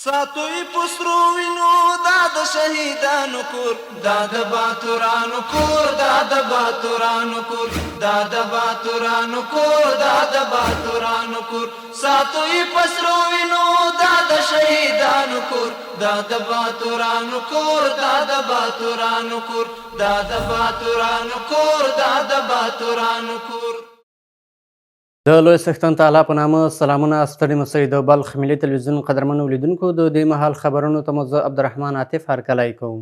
ساتوی پسرو وینو دا د شهیدانو کور دا د باتورانو کور دا د باتورانو کور دا د باتورانو کور دا د باتورانو کور ساتوی پسرو وینو دا د شهیدانو کور دا د باتورانو کور دا د باتورانو کور دا د باتورانو کور دا د باتورانو کور د لوی څښتن تعالی په نامه سلامونه ستړي مسئ د بلخ ملي تلویزیون قدرمنو لیدونکو د دې مهال خبرونو ته مو زه عبدالرحمن عاطف هرکلی کوم.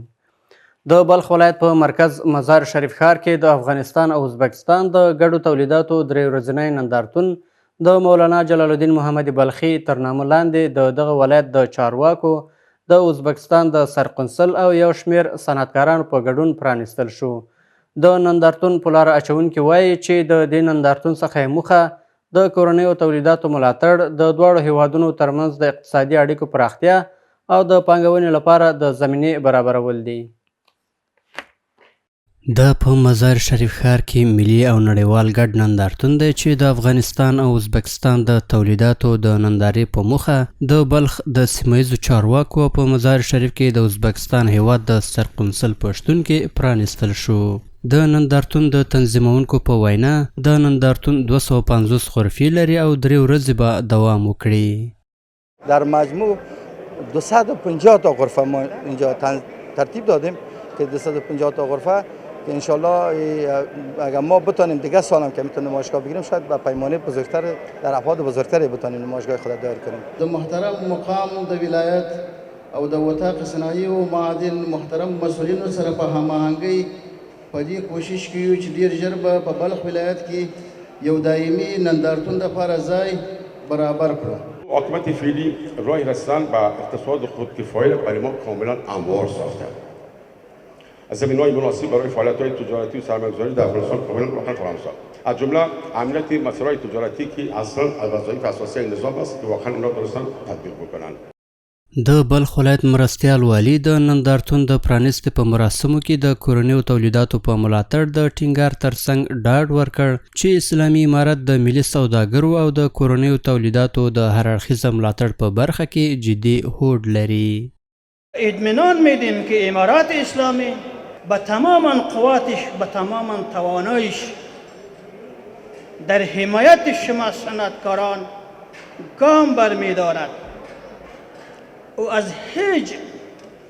د بلخ ولایت په مرکز مزار شریف ښار کې د افغانستان او ازبکستان د ګډو تولیداتو درې ورځنی نندارتون د مولانا جلال الدین محمد بلخي تر نامه لاندې د دغه ولایت د چارواکو د ازبکستان د سرقنصل او یو شمېر صنعتکارانو په ګډون پرانیستل شو. د نندارتون په لاره اچونکي وایي چې د دې نندارتون څخه موخه د کورنیو تولیداتو ملاتړ، د دواړو هیوادونو ترمنځ د اقتصادي اړیکو پراختیا او د پانګونې لپاره د زمینې برابرول دي. دا په مزار شریف ښار کې ملي او نړیوال ګډ نندارتون دی چې د افغانستان او ازبکستان د تولیداتو د نندارې په موخه د بلخ د سیمه ییزو چارواکو په مزار شریف کې د ازبکستان هیواد د سرقنصل په شتون کې پرانیستل شو. د نندارتون د تنظیمونکو په وینا د نندارتون 250 غرفې لري او 3 ورځې به دوام وکړي. در مجموع 250 تا غرفه ما اینجا ترتیب دادیم که 250 تا غرفه که انشالله اگر ما بتانیم دیگه سال هم که میتونیم نمایشگاه بگیریم شاید به پیمانه بزرگتر در ابعاد بزرگتری بتانیم نمایشگاه خود دایر کنیم. د محترم مقام د ولایت او د وثاق صنایع او معادن محترم مسؤلینو سره په هماهنګۍ په دې کوشش کوي چې ډیر ژر به په بلخ ولایت کې یو دایمي نندارتون لپاره ځای برابر کړو. حکومت فعلی راه رسیدن به اقتصاد خودکفایی برای ما کاملا هموار ساخته. از زمینه‌های مناسب برای فعالیت‌های تجارتی و سرمایه‌گذاری در افغانستان کاملا روشن خواهم ساخت. از جمله امنیت مسائل تجارتی که اصلا از وظایف اساسی نظام است که واقعا اونا درستن تطبیق بکنن. د بلخ ولایت مرستیال والی د نندارتون د پرانیستې په مراسمو کې د کورنیو تولیداتو په ملاتړ د ټینګار ترڅنګ ډاډ ورکړ چې اسلامي امارت د ملي سوداګرو او د کورنیو تولیداتو د هر اړخیزه ملاتړ په برخه کې جدي هوډ لري. اطمینان میدیم که امارات اسلامی به تمام قواتش به تمام توانایش در حمایت شما صنعتکاران گام برمی‌دارد و از هیچ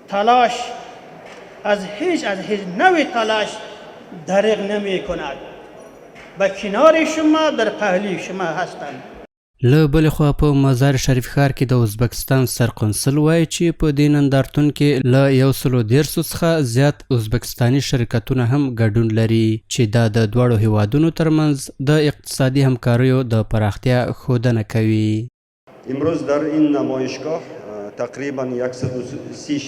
تلاش از هیچ نوع تلاش دریغ نمی کند. به کنار شما در پهلوی شما هستند. له بلې خوا په مزار شریف ښار کې د ازبکستان سرقنصل وایي چې په دې نندارتون کې له 130 څخه زیات ازبکستاني شرکتونه هم ګډون لري چې دا د دواړو هیوادونو ترمنځ د اقتصادي همکاریو د پراختیا ښودنه کوي. امروز در این نمایشگاه تقریبا 130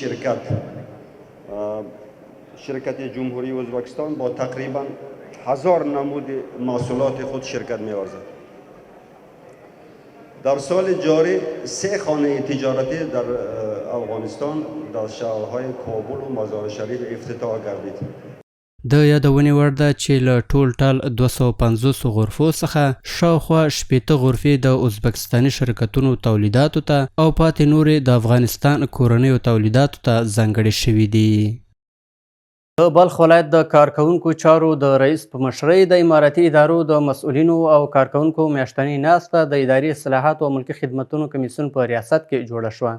شرکت جمهوری ازبکستان با تقریبا 1000 نمود محصولات خود شرکت می‌ورزد. در سال جاری 3 خانه تجارتی در افغانستان در شهرهای کابل و مزار شریف افتتاح گردید. د یادونې وړ ده چې له ټول ټال 250 غرفو څخه شاوخوا 80 غرفې د ازبکستاني شرکتونو تولیداتو ته او پاتې نورې د افغانستان کورنیو تولیداتو ته ځانګړې شوي دي. د بلخ ولایت د کارکوونکو چارو د رئیس په مشرۍ د اماراتي ادارو د مسؤلینو او کارکوونکو میاشتنۍ ناسته د اداري اصلاحاتو او ملکي خدمتونو کمیسیون په ریاست کې جوړه شوه.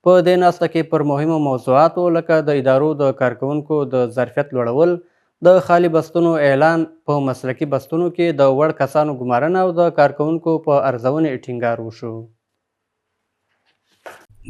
په دې ناسته کې پر مهمو موضوعاتو لکه د ادارو د کارکوونکو د ظرفیت لوړول، د خالي بستونو اعلان، په مسلکي بستونو کې د وړ کسانو ګمارنه او د کارکوونکو په ارزونې ټینګار وشو.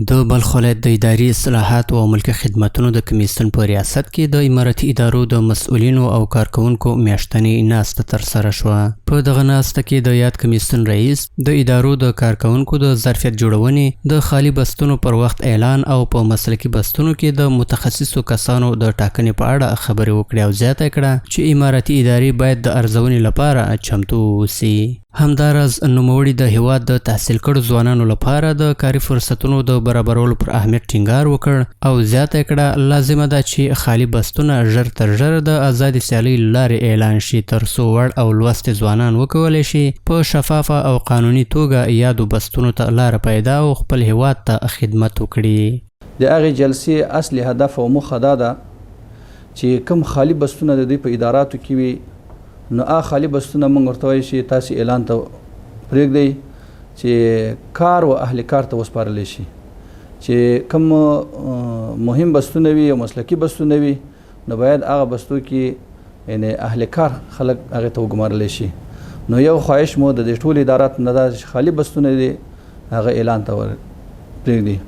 د بلخ ولایت د اداري اصلاحاتو او ملکي خدمتونو د کمیسیون په ریاست کې د اماراتي ادارو د مسؤلینو او کارکوونکو میاشتنۍ ناسته ترسره شوه. په دغه ناسته کې د یاد کمیسیون رئیس د ادارو د کارکوونکو د ظرفیت جوړونې، د خالي بستونو پر وخت اعلان او په مسلکي بستونو کې د متخصصو کسانو د ټاکنې په اړه خبرې وکړې او زیاته کړه چې اماراتي ادارې باید د ارزونې لپاره چمتو اوسي. همداراز نوموړي د هیواد د تحصیل کړو ځوانانو لپاره د کاري فرصتونو د برابرولو پر اهمیت ټینګار وکړ او زیاته کړه لازمه ده چې خالي بستونه ژر تر ژره د ازادي سیالۍ لارې اعلان شي ترڅو وړ او لوستي ځوانان وکولی شي په شفافه او قانوني توګه یادو بستونو ته لاره پیدا او خپل هیواد ته خدمت وکړي. د هغې جلسې اصلي هدف او موخه دا ده چې کوم خالي بستونه د دوی په اداراتو کې وي نو خالي بستونه موږ ورته وایو چې تاسې اعلان ته پرېږدئ چې کار و اهل کار ته وسپارلی شي چې کوم مهم بستونه وي او مسلکي بستونه وي نو باید هغه بستو کې یعنی اهل کار خلک هغې ته وګمارلی شي. نو یو خواهش مو د دې ټولو اداراتو نه ده چې خالي بستونه دي هغه اعلان ته پرېږدي.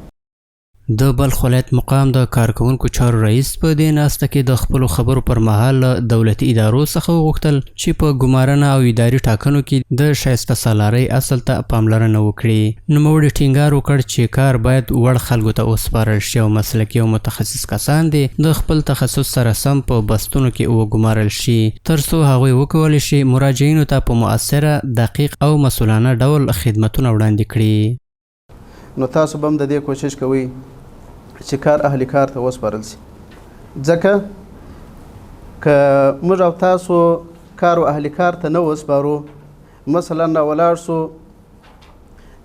د بلخ ولایت مقام د کارکوونکو چارو رئیس په دې ناسته کې د خپلو خبرو پر مهال له دولتي ادارو څخه وغوښتل چې په ګمارنه او اداري ټاکنو کې د شایسته سالارۍ اصل ته پاملرنه وکړي. نوموړي ټینګار وکړ چې کار باید وړ خلکو ته وسپارل شي او مسلکي او متخصص کسان دي د خپل تخصص سره سم په بستونو کې وګمارل شي ترڅو هغوی وکولی شي مراجعینو ته په مؤثره دقیق او مسؤلانه ډول خدمتونه وړاندې کړي. نو تاسو به هم د دې کوشش کوئ چې کار اهل کار ته وسپارل شي ځکه که موږ او تاسو کار او اهل کار ته نه وسپارو مثلا ولاړ سو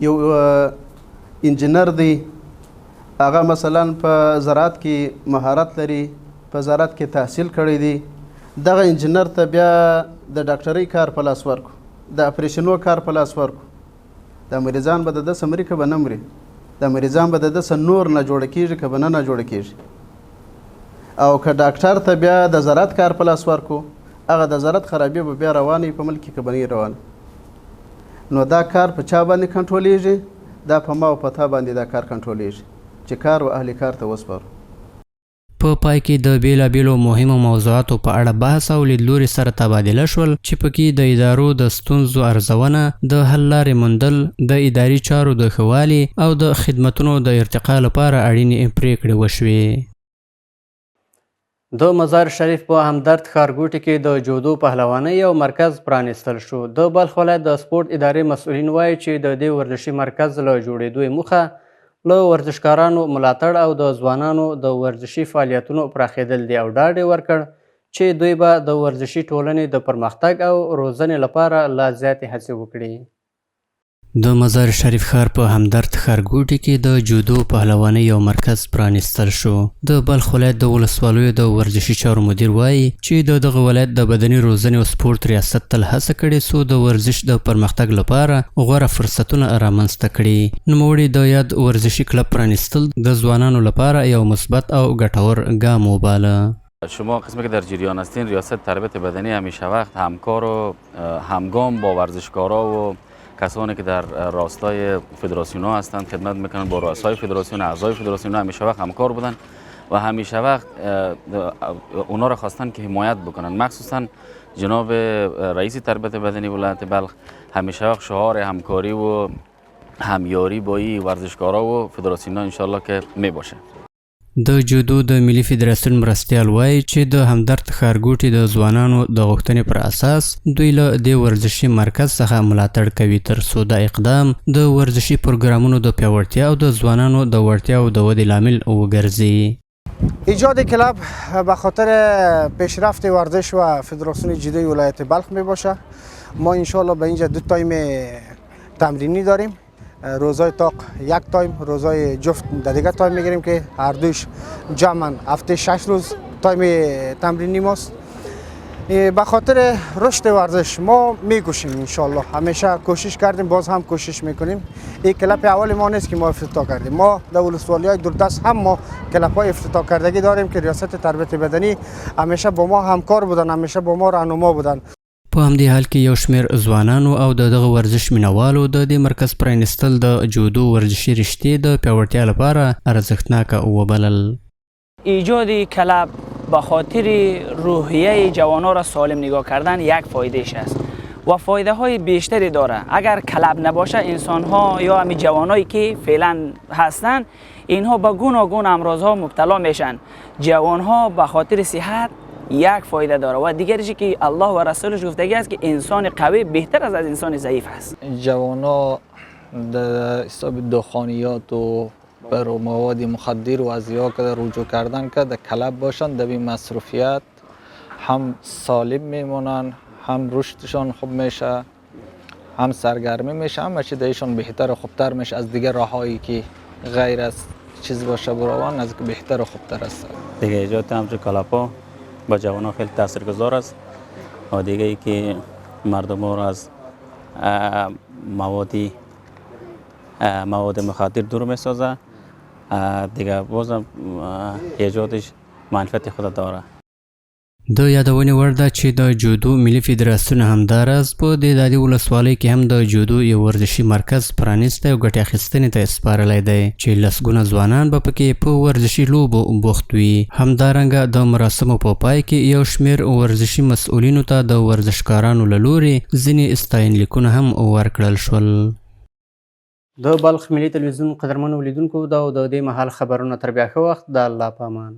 یو انجینر دی هغه مثلا په زراعت کې مهارت لري په زراعت کې تحصیل کړی دی دغه انجینر ته بیا د ډاکټرۍ کار په لاس ورکو د اپریشنو کار په لاس ورکو د مریضان به د ده څه مري که به نه مري د مریضان به د ده څه نور نه جوړه کېږي که به نه جوړه کېږي او که ډاکټر ته بیا د زراعت کار په لاس ورکو هغه د زراعت خرابي به بیا روانه وي په ملک کې که به نه روانه نو دا کار په چا باندې کنټرولېږي دا په ما او په تا باندې دا کار کنټرولېږي چې کار و اهل کار ته وسپارو. په پای کې د بیلابیلو مهمو موضوعاتو په اړه بحث او لیدلوري سره تبادله شول چې پکې د ادارو د ستونزو ارزونه د حل لارې موندل د اداري چارو د ښه والي او د خدمتونو د ارتقا لپاره اړینې پریکړې وشوې. د مزار شریف په همدرد ښارګوټي کې د جودو پهلوانۍ یو مرکز پرانیستل شو. د بلخ ولایت د سپورت ادارې مسؤلین وایي چې د دې ورزشي مرکز له جوړېدو موخه له ورزشکارانو ملاتړ او د ځوانانو د ورزشي فعالیتونو پراخېدل دي او ډاډ یې ورکړ چې دوی به د ورزشي ټولنې د پرمختګ او روزنې لپاره لا زیاتې هڅې وکړي. د مزار شریف ښار په همدرد ښارګوټي کې د جودو پهلوانۍ یو مرکز پرانیستل شو. د بلخ ولایت د ولسوالیو د ورزشي چارو مدیر وایي چې د دغه ولایت د بدني روزنې او سپورت ریاست تل هڅه کړې څو د ورزش د پرمختګ لپاره غوره فرصتونه رامنځته کړي. نوموړي د یاد ورزشي کلب پرانیستل د ځوانانو لپاره یو مثبت او ګټور ګام وباله. شما قسمی که در جریان هستین ریاست تربیت بدنی همیشه وقت همکار و همگام با ورزشکارا و کسانی که در راستای فدراسیون ها هستند خدمت میکنند با رؤسای فدراسیون اعضای فدراسیون همیشه وقت همکار بودن و همیشه وقت اونا را خواستن که حمایت بکنن مخصوصا جناب رئیس تربیت بدنی ولایت بلخ همیشه وقت شعار همکاری و همیاری با این ورزشکارا و فدراسیون ها انشالله که میباشه. د جودو د ملي فدراسیون مرستیال وایي چې د همدرد ښارګوټي د ځوانانو د غوښتنې پر اساس دوی له دې ورزشي مرکز څخه ملاتړ کوي ترڅو دا اقدام د ورزشي پروګرامونو د پیاوړتیا او د ځوانانو د وړتیا او د ودې لامل وګرځي. ایجاد کلاب به خاطر پیشرفت ورزش و فدراسیون جودوی ولایت بلخ می باشه. ما انشالله به اینجا 2 تایم تمرینی داریم، روزای تاق 1 تایم، روزای جفت در دیگه تایم میگیریم که هر دوش جمعاً هفته 6 روز تایم تمرینی ماست. به خاطر رشد ورزش ما میکوشیم انشالله، همیشه کوشش کردیم، باز هم کوشش میکنیم. این کلاب اول ما نیست که ما افتتاح کردیم، ما در ولسوالی‌های دوردست هم ما کلاب‌های افتتاح کردگی داریم که ریاست تربیت بدنی همیشه با ما همکار بودن، همیشه با ما راهنما بودن. په همدې حال کې یو شمېر ځوانانو او د دغه ورزش مینوالو د دې مرکز پرانیستل د جودو ورزشي رشتې د پیاوړتیا لپاره ارزښتناکه وبلل. ایجاد کلب به خاطر روحیه جوانان را سالم نگاه کردن یک فایدهش است و فایده های بیشتری داره. اگر کلب نباشه انسان ها یا همین جوانایی که فعلا هستن اینها به گوناگون امراض ها مبتلا میشن. جوان ها به خاطر صحت یک فایده داره و دیگرش که الله و رسولش گفتگی است که انسان قوی بهتر از انسان ضعیف است. جوانا در حساب دخانیات و بر مواد مخدر و از یا که رجوع کردن که در کلب باشن در این مصروفیت هم سالم میمونن، هم رشدشان خوب میشه، هم سرگرمی میشه، همه چی دیشان بهتر و خوبتر میشه از دیگه راههایی که غیر از چیز باشه بروان از که بهتر و خوبتر است. دیگه ایجاد همچون کلاپا با جوانان خیلی تاثیرگذار است و دیگه ای که مردم را از مواد مخدر دور میسازه، دیگه بازم ایجادش منفعت خود داره. د یادونې وړ ده چې د جودو ملي فدراسیون همداراز په دې دادي ولسوالۍ کې هم د جودو یو ورزشي مرکز پرانیستی او ګټې اخیستنې ته یې سپارلی دی چې لسګونه ځوانان به پکې په ورزشي لوبو بوخت وي. همدارنګه د مراسمو په پای کې یو شمېر ورزشي مسؤلینو ته د ورزشکارانو له لورې ځینې ستاینلیکونه هم ورکړل شول. د بلخ ملي تلویزیون قدرمنو لیدونکو دا د دې مهال خبرونه تر بیا ښه وخت د الله په امان.